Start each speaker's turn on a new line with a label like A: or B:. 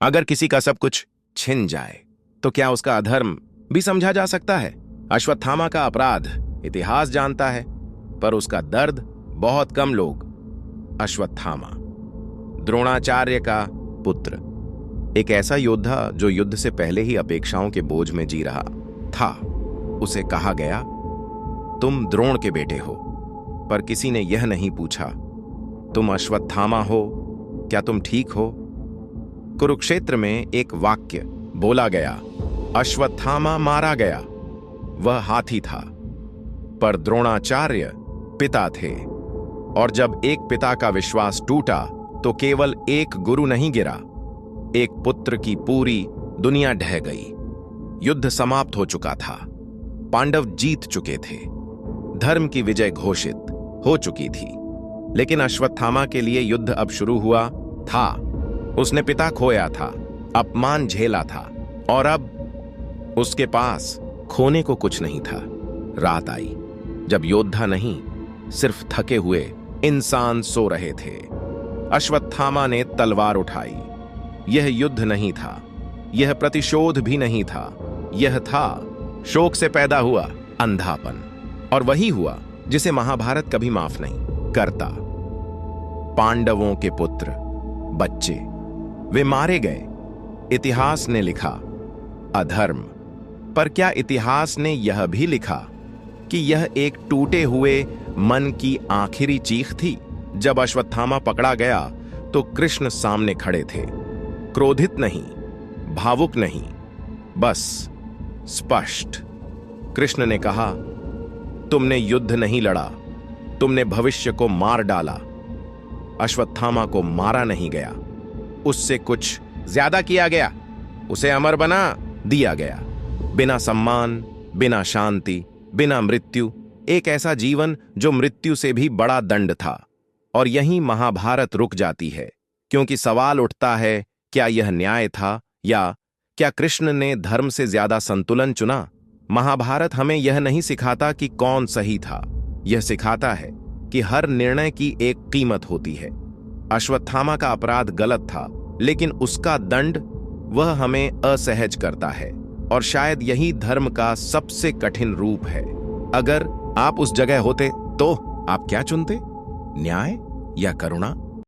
A: अगर किसी का सब कुछ छिन जाए तो क्या उसका अधर्म भी समझा जा सकता है? अश्वत्थामा का अपराध इतिहास जानता है, पर उसका दर्द बहुत कम लोग। अश्वत्थामा, द्रोणाचार्य का पुत्र, एक ऐसा योद्धा जो युद्ध से पहले ही अपेक्षाओं के बोझ में जी रहा था। उसे कहा गया, तुम द्रोण के बेटे हो, पर किसी ने यह नहीं पूछा, तुम अश्वत्थामा हो, क्या तुम ठीक हो? कुरुक्षेत्र में एक वाक्य बोला गया, अश्वत्थामा मारा गया। वह हाथी था, पर द्रोणाचार्य पिता थे, और जब एक पिता का विश्वास टूटा तो केवल एक गुरु नहीं गिरा, एक पुत्र की पूरी दुनिया ढह गई। युद्ध समाप्त हो चुका था, पांडव जीत चुके थे, धर्म की विजय घोषित हो चुकी थी, लेकिन अश्वत्थामा के लिए युद्ध अब शुरू हुआ था। उसने पिता खोया था, अपमान झेला था, और अब उसके पास खोने को कुछ नहीं था। रात आई जब योद्धा नहीं, सिर्फ थके हुए इंसान सो रहे थे। अश्वत्थामा ने तलवार उठाई। यह युद्ध नहीं था, यह प्रतिशोध भी नहीं था, यह था शोक से पैदा हुआ अंधापन, और वही हुआ जिसे महाभारत कभी माफ नहीं करता। पांडवों के पुत्र, बच्चे, वे मारे गए। इतिहास ने लिखा अधर्म, पर क्या इतिहास ने यह भी लिखा कि यह एक टूटे हुए मन की आखिरी चीख थी? जब अश्वत्थामा पकड़ा गया तो कृष्ण सामने खड़े थे, क्रोधित नहीं, भावुक नहीं, बस स्पष्ट। कृष्ण ने कहा, तुमने युद्ध नहीं लड़ा, तुमने भविष्य को मार डाला। अश्वत्थामा को मारा नहीं गया, उससे कुछ ज्यादा किया गया, उसे अमर बना दिया गया। बिना सम्मान, बिना शांति, बिना मृत्यु, एक ऐसा जीवन जो मृत्यु से भी बड़ा दंड था। और यहीं महाभारत रुक जाती है, क्योंकि सवाल उठता है, क्या यह न्याय था, या क्या कृष्ण ने धर्म से ज्यादा संतुलन चुना? महाभारत हमें यह नहीं सिखाता कि कौन सही था, यह सिखाता है कि हर निर्णय की एक कीमत होती है। अश्वत्थामा का अपराध गलत था, लेकिन उसका दंड वह हमें असहज करता है, और शायद यही धर्म का सबसे कठिन रूप है। अगर आप उस जगह होते तो आप क्या चुनते? न्याय या करुणा?